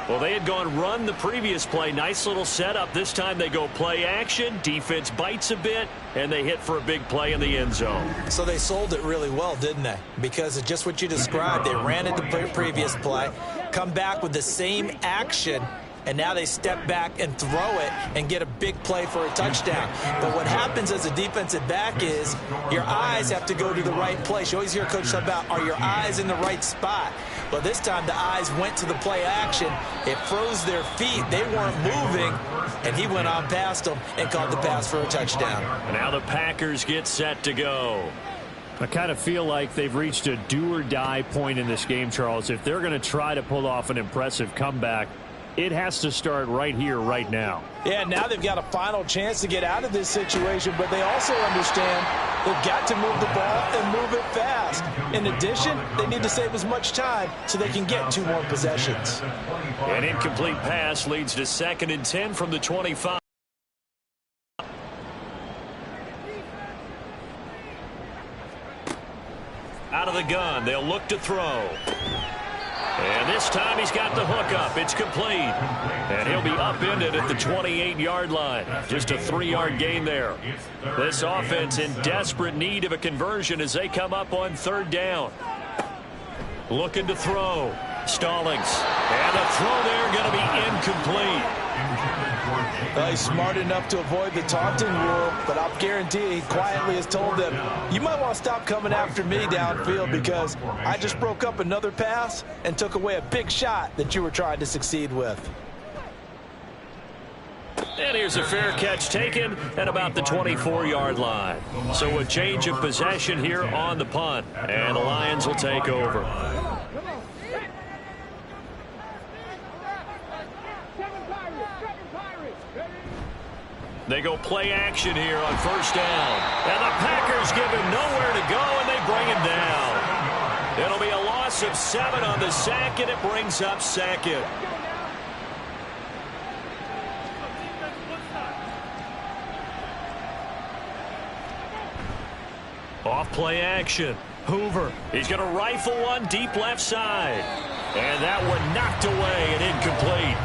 Well, they had gone run the previous play. Nice little setup. This time they go play action. Defense bites a bit, and they hit for a big play in the end zone. So they sold it really well, didn't they? Because of just what you described. They ran it the previous play, come back with the same action, and now they step back and throw it and get a big play for a touchdown. But what happens as a defensive back is your eyes have to go to the right place. You always hear Coach talk about, are your eyes in the right spot? Well, this time the eyes went to the play action. It froze their feet. They weren't moving, and he went on past them and caught the pass for a touchdown. And now the Packers get set to go. I kind of feel like they've reached a do-or-die point in this game, Charles. If they're going to try to pull off an impressive comeback, it has to start right here, right now. Yeah, now they've got a final chance to get out of this situation, but they also understand they've got to move the ball and move it fast. In addition, they need to save as much time so they can get 2 more possessions. An incomplete pass leads to 2nd and 10 from the 25. Out of the gun, they'll look to throw. And this time he's got the hook up. It's complete. And he'll be upended at the 28-yard line. Just a 3-yard gain there. This offense in desperate need of a conversion as they come up on 3rd down. Looking to throw. Stallings. And the throw there going to be incomplete. Well, he's smart enough to avoid the taunting rule, but I'll guarantee he quietly has told them, you might want to stop coming after me downfield because I just broke up another pass and took away a big shot that you were trying to succeed with. And here's a fair catch taken at about the 24-yard line. So a change of possession here on the punt, and the Lions will take over. They go play action here on 1st down. And the Packers give him nowhere to go, and they bring him down. It'll be a loss of 7 on the sack, and it brings up 2nd. Off play action. Hoover. He's going to rifle one deep left side. And that one knocked away and incomplete.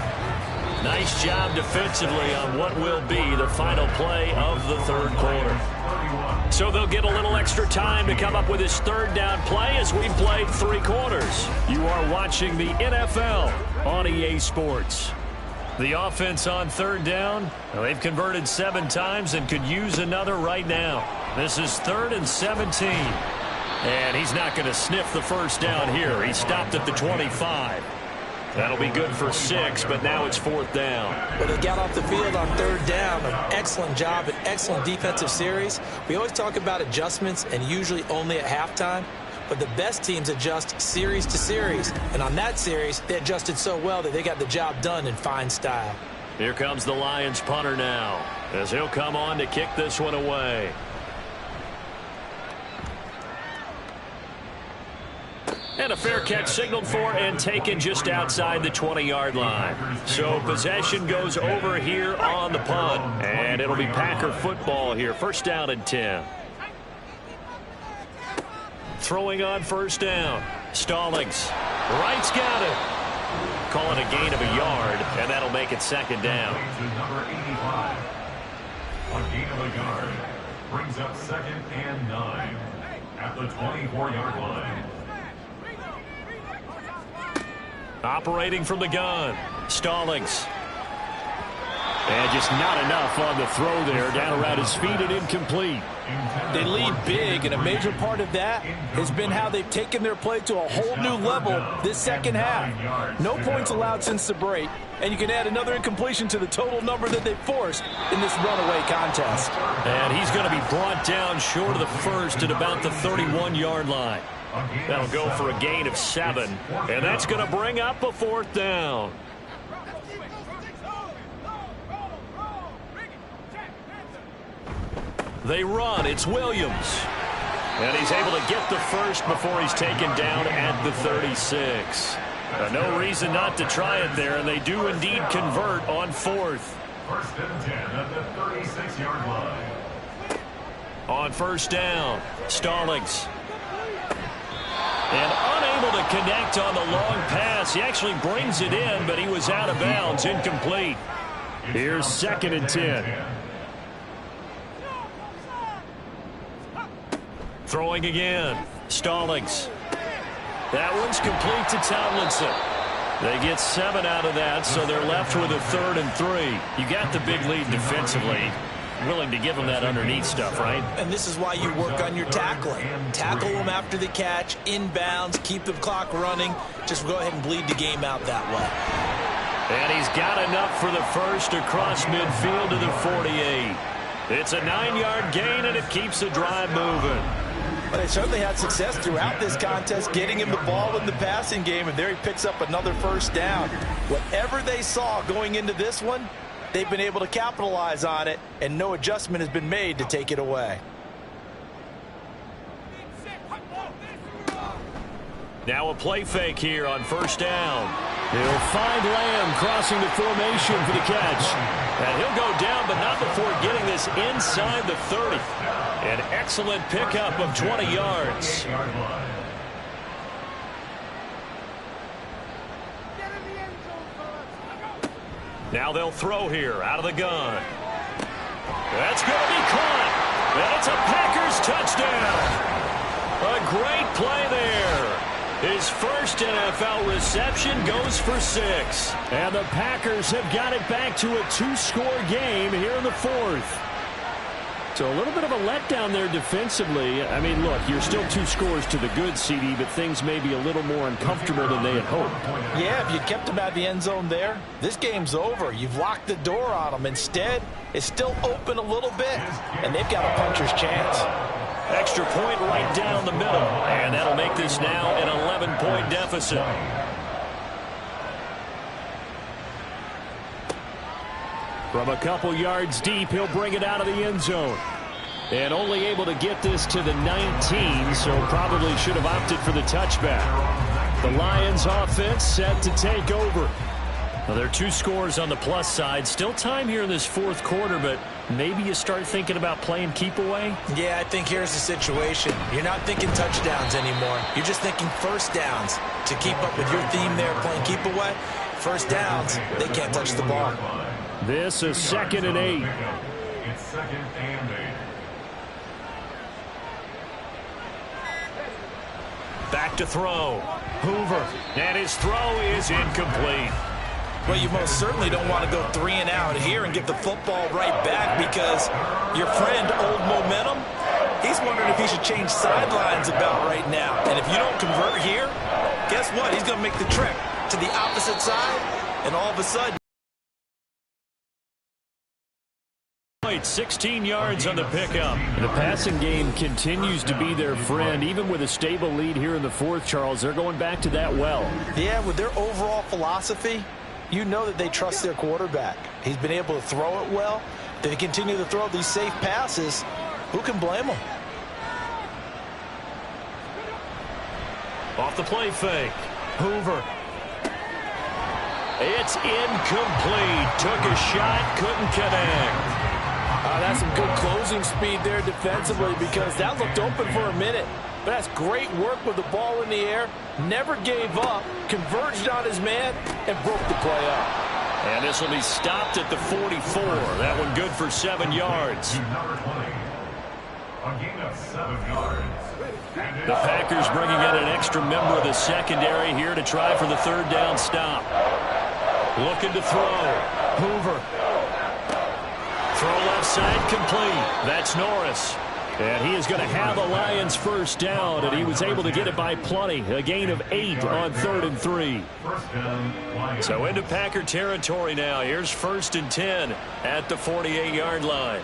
Nice job defensively on what will be the final play of the 3rd quarter. So they'll get a little extra time to come up with his 3rd down play as we've played 3 quarters. You are watching the NFL on EA Sports. The offense on 3rd down, they've converted 7 times and could use another right now. This is 3rd and 17. And he's not going to sniff the 1st down here. He stopped at the 25. That'll be good for 6, but now it's 4th down. Well, they got off the field on 3rd down. An excellent job, an excellent defensive series. We always talk about adjustments and usually only at halftime, but the best teams adjust series to series. And on that series, they adjusted so well that they got the job done in fine style. Here comes the Lions punter now as he'll come on to kick this one away. And a fair catch signaled for and taken just outside the 20-yard line. So possession goes over here on the punt. And it'll be Packer football here. 1st down and 10. Throwing on 1st down. Stallings. Wright's got it. Call it a gain of a yard, and that'll make it 2nd down. Number 85. A gain of a yard brings up 2nd and 9 at the 24-yard line. Operating from the gun. Stallings. And just not enough on the throw there. Down around his feet and incomplete. They lead big, and a major part of that has been how they've taken their play to a whole new level this 2nd half. No points allowed since the break, and you can add another incompletion to the total number that they forced in this runaway contest. And he's going to be brought down short of the 1st at about the 31-yard line. That'll go for a gain of 7. And that's going to bring up a 4th down. They run. It's Williams. And he's able to get the first before he's taken down at the 36. No reason not to try it there, and they do indeed convert on 4th. 1st and 10 at the 36-yard line. On 1st down, Stallings. And unable to connect on the long pass. He actually brings it in, but he was out of bounds, incomplete. Here's 2nd and 10. Throwing again, Stallings. That one's complete to Tomlinson. They get 7 out of that, so they're left with a 3rd and 3. You got the big lead defensively. Willing to give them that underneath stuff, right? And this is why you work on your tackling. Tackle them after the catch, inbounds, keep the clock running. Just go ahead and bleed the game out that way. And he's got enough for the first across midfield to the 48. It's a 9-yard gain, and it keeps the drive moving. But they certainly had success throughout this contest, getting him the ball in the passing game, and there he picks up another 1st down. Whatever they saw going into this one, they've been able to capitalize on it, and no adjustment has been made to take it away. Now a play fake here on 1st down. He'll find Lamb crossing the formation for the catch. And he'll go down, but not before getting this inside the 30. An excellent pickup of 20 yards. Now they'll throw here out of the gun. That's going to be caught. And it's a Packers touchdown. A great play there. His first NFL reception goes for 6. And the Packers have got it back to a 2-score game here in the 4th. So a little bit of a letdown there defensively. I mean, look, you're still 2 scores to the good, CD, but things may be a little more uncomfortable than they had hoped. Yeah, if you kept them out of the end zone there, this game's over. You've locked the door on them. Instead, it's still open a little bit, and they've got a puncher's chance. Extra point right down the middle, and that'll make this now an 11-point deficit. From a couple yards deep, he'll bring it out of the end zone. And only able to get this to the 19, so probably should have opted for the touchback. The Lions offense set to take over. Well, there are 2 scores on the plus side. Still time here in this 4th quarter, but maybe you start thinking about playing keep away? Yeah, I think here's the situation. You're not thinking touchdowns anymore. You're just thinking 1st downs. To keep up with your theme there, playing keep away, 1st downs, they can't touch the ball. This is 2nd and 8. It's 2nd and 8. Back to throw. Hoover. And his throw is incomplete. Well, you most certainly don't want to go 3 and out here and get the football right back, because your friend, Old Momentum, he's wondering if he should change sidelines about right now. And if you don't convert here, guess what? He's going to make the trek to the opposite side, and all of a sudden, 16 yards on the pickup. The passing game continues to be their friend. Even with a stable lead here in the 4th, Charles, they're going back to that well. Yeah, with their overall philosophy, you know that they trust their quarterback. He's been able to throw it well. They continue to throw these safe passes. Who can blame them? Off the play fake. Hoover. It's incomplete. Took a shot, couldn't connect. That's some good closing speed there defensively, because that looked open for a minute. But that's great work with the ball in the air. Never gave up, converged on his man, and broke the play up. And this will be stopped at the 44. That one good for 7 yards. Number 20. A gain of 7 yards. The Packers bringing in an extra member of the secondary here to try for the 3rd down stop. Looking to throw. Hoover. Throw left side complete. That's Norris. And he is going to have the Lions 1st down, and he was able to get it by plenty. A gain of 8 on 3rd and 3. So into Packer territory now. Here's 1st and 10 at the 48-yard line.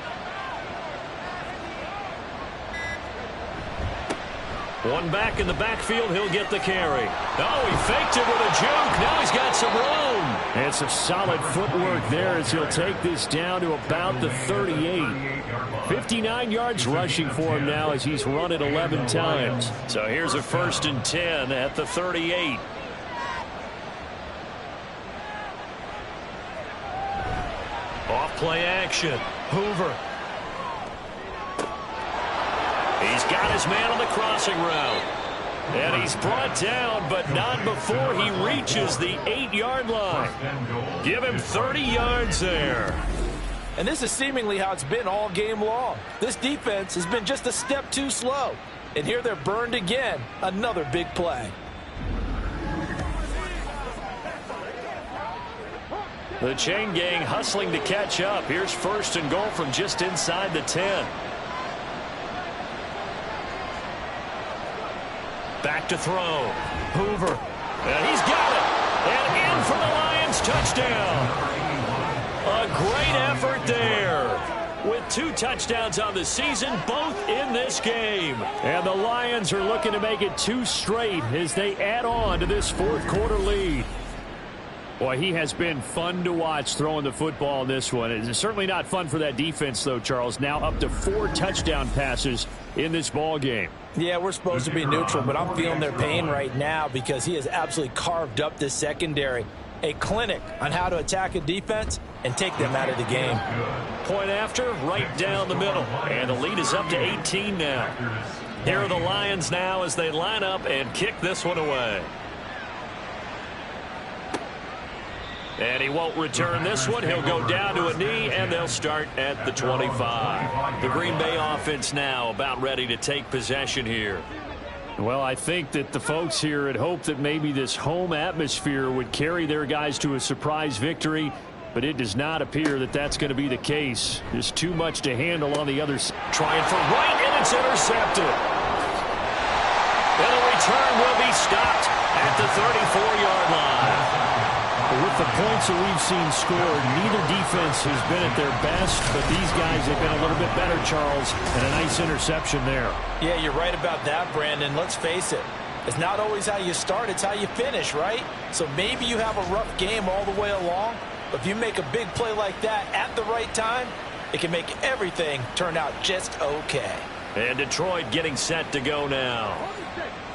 One back in the backfield, he'll get the carry. Oh, he faked it with a juke. Now he's got some room. And some solid footwork there as he'll take this down to about the 38. 59 yards rushing for him now as he's run it 11 times. So here's a 1st and 10 at the 38. Off play action. Hoover. He's got his man on the crossing route. And he's brought down, but not before he reaches the 8-yard line. Give him 30 yards there. And this is seemingly how it's been all game long. This defense has been just a step too slow. And here they're burned again. Another big play. The chain gang hustling to catch up. Here's 1st and goal from just inside the 10. Back to throw. Hoover. And he's got it. And in for the Lions touchdown. A great effort there. With 2 touchdowns on the season, both in this game. And the Lions are looking to make it 2 straight as they add on to this 4th quarter lead. Boy, he has been fun to watch throwing the football in this one. It's certainly not fun for that defense, though, Charles. Now up to 4 touchdown passes in this ball game. Yeah, we're supposed to be neutral, but I'm feeling their pain right now because he has absolutely carved up this secondary. A clinic on how to attack a defense and take them out of the game. Point after, right down the middle. And the lead is up to 18 now. Here are the Lions now as they line up and kick this one away. And he won't return this one. He'll go down to a knee, and they'll start at the 25. The Green Bay offense now about ready to take possession here. Well, I think that the folks here had hoped that maybe this home atmosphere would carry their guys to a surprise victory, but it does not appear that that's going to be the case. There's too much to handle on the other side. Trying for right, and it's intercepted. And the return will be stopped at the 34-yard line. With the points that we've seen scored, neither defense has been at their best, but these guys have been a little bit better, Charles, and a nice interception there. Yeah, you're right about that, Brandon. Let's face it. It's not always how you start, it's how you finish, right? So maybe you have a rough game all the way along, but if you make a big play like that at the right time, it can make everything turn out just okay. And Detroit getting set to go now.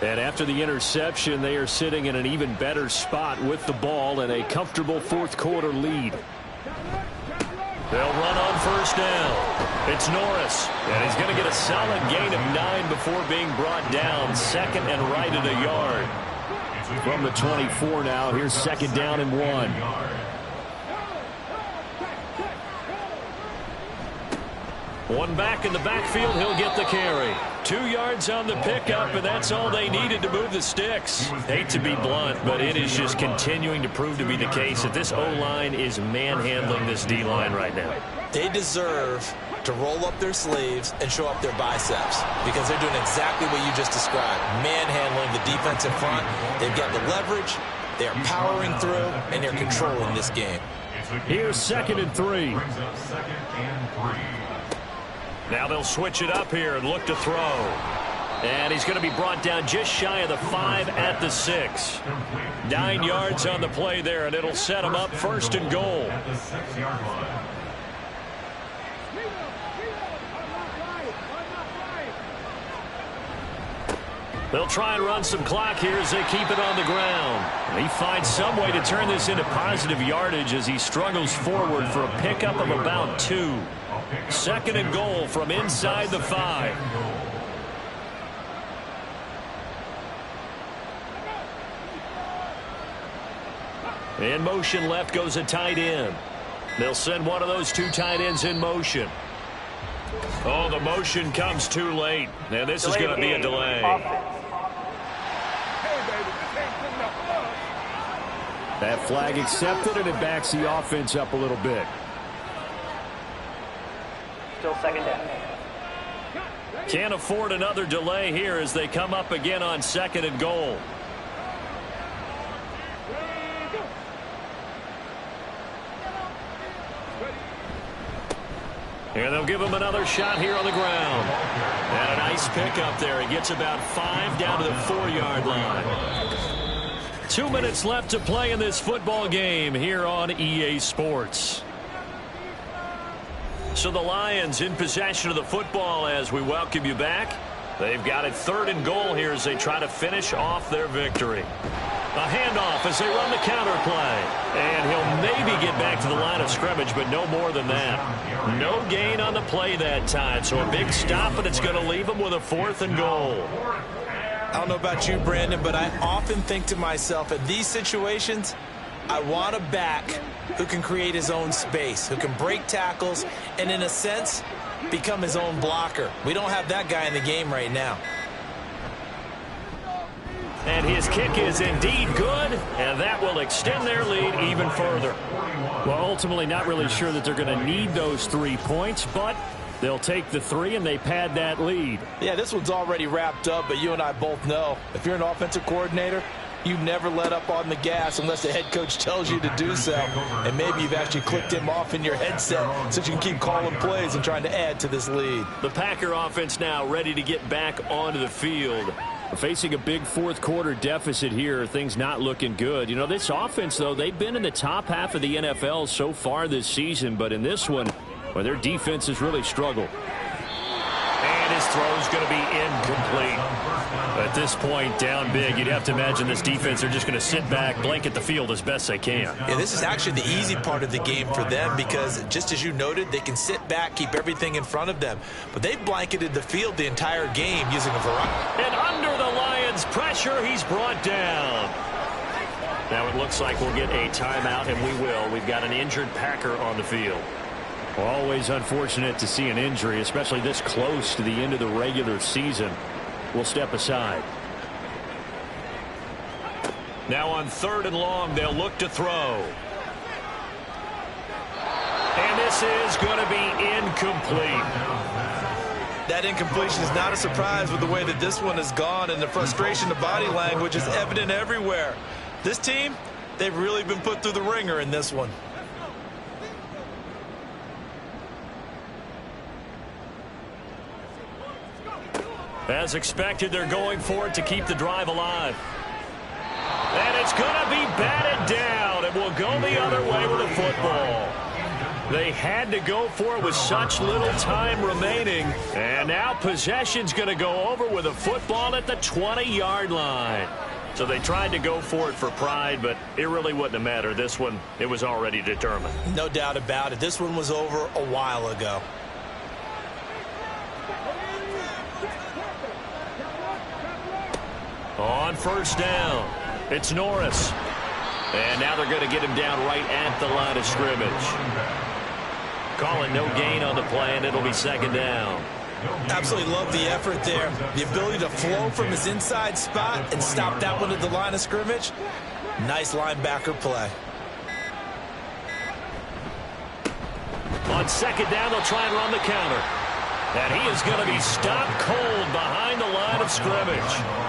And after the interception, they are sitting in an even better spot with the ball and a comfortable 4th quarter lead. They'll run on 1st down. It's Norris, and he's going to get a solid gain of 9 before being brought down. 2nd and right at a yard. From the 24 now, here's 2nd down and 1. One back in the backfield, he'll get the carry. 2 yards on the pickup, and that's all they needed to move the sticks. Hate to be blunt, but it is just continuing to prove to be the case that this O-line is manhandling this D-line right now. They deserve to roll up their sleeves and show up their biceps because they're doing exactly what you just described, manhandling the defense in front. They've got the leverage, they're powering through, and they're controlling this game. Here's 2nd and 3. Now they'll switch it up here and look to throw. And he's going to be brought down just shy of the 5 at the 6. 9 yards on the play there, and it'll set him up 1st and goal. They'll try and run some clock here as they keep it on the ground. He finds some way to turn this into positive yardage as he struggles forward for a pickup of about 2. 2nd and goal from inside the 5. In motion left goes a tight end. They'll send one of those 2 tight ends in motion. Oh, the motion comes too late. Now this is going to be a delay. That flag accepted, and it backs the offense up a little bit. Still 2nd down. Can't afford another delay here as they come up again on 2nd and goal. And they'll give him another shot here on the ground. And a nice pickup there. He gets about 5 down to the 4-yard line. 2 minutes left to play in this football game here on EA Sports. So the Lions in possession of the football as we welcome you back. They've got it 3rd and goal here as they try to finish off their victory. A handoff as they run the counter play. And he'll maybe get back to the line of scrimmage, but no more than that. No gain on the play that time. So a big stop, and it's going to leave him with a 4th and goal. I don't know about you, Brandon, but I often think to myself, in these situations, I want a back who can create his own space, who can break tackles, and in a sense, become his own blocker. We don't have that guy in the game right now. And his kick is indeed good, and that will extend their lead even further. Well, ultimately not really sure that they're going to need those 3 points, but they'll take the 3 and they pad that lead. Yeah, this one's already wrapped up, but you and I both know if you're an offensive coordinator, you never let up on the gas unless the head coach tells you to do so. And maybe you've actually clicked him off in your headset so you can keep calling plays and trying to add to this lead. The Packer offense now ready to get back onto the field. Facing a big 4th quarter deficit here, things not looking good. You know, this offense, though, they've been in the top half of the NFL so far this season, but in this one, well, their defense has really struggled. And his throw is going to be incomplete. At this point, down big, you'd have to imagine this defense are just going to sit back, blanket the field as best they can. Yeah, this is actually the easy part of the game for them because, just as you noted, they can sit back, keep everything in front of them. But they've blanketed the field the entire game using a variety. And under the Lions' pressure, he's brought down. Now it looks like we'll get a timeout, and we will. We've got an injured Packer on the field. Well, always unfortunate to see an injury, especially this close to the end of the regular season. We'll step aside. Now on 3rd and long, they'll look to throw. And this is going to be incomplete. That incompletion is not a surprise with the way that this one has gone, and the frustration, the body language is evident everywhere. This team, they've really been put through the ringer in this one. As expected, they're going for it to keep the drive alive. And it's going to be batted down. It will go the other way with the football. They had to go for it with such little time remaining. And now possession's going to go over with a football at the 20-yard line. So they tried to go for it for pride, but it really wouldn't have mattered. This one, it was already determined. No doubt about it. This one was over a while ago. On 1st down, it's Norris. And now they're going to get him down right at the line of scrimmage. Call it no gain on the play, and it'll be 2nd down. Absolutely love the effort there. The ability to flow from his inside spot and stop that one at the line of scrimmage. Nice linebacker play. On 2nd down, they'll try and run the counter. And he is going to be stopped cold behind the line of scrimmage.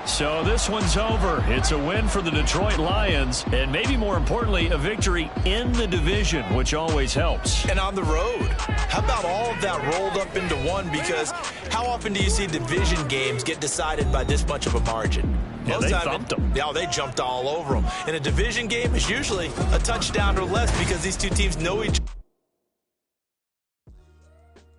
So this one's over. It's a win for the Detroit Lions, and maybe more importantly, a victory in the division, which always helps. And on the road. How about all of that rolled up into one? Because how often do you see division games get decided by this much of a margin? Yeah, they thumped them. Yeah, they jumped all over them. In a division game, it's usually a touchdown or less because these two teams know each other.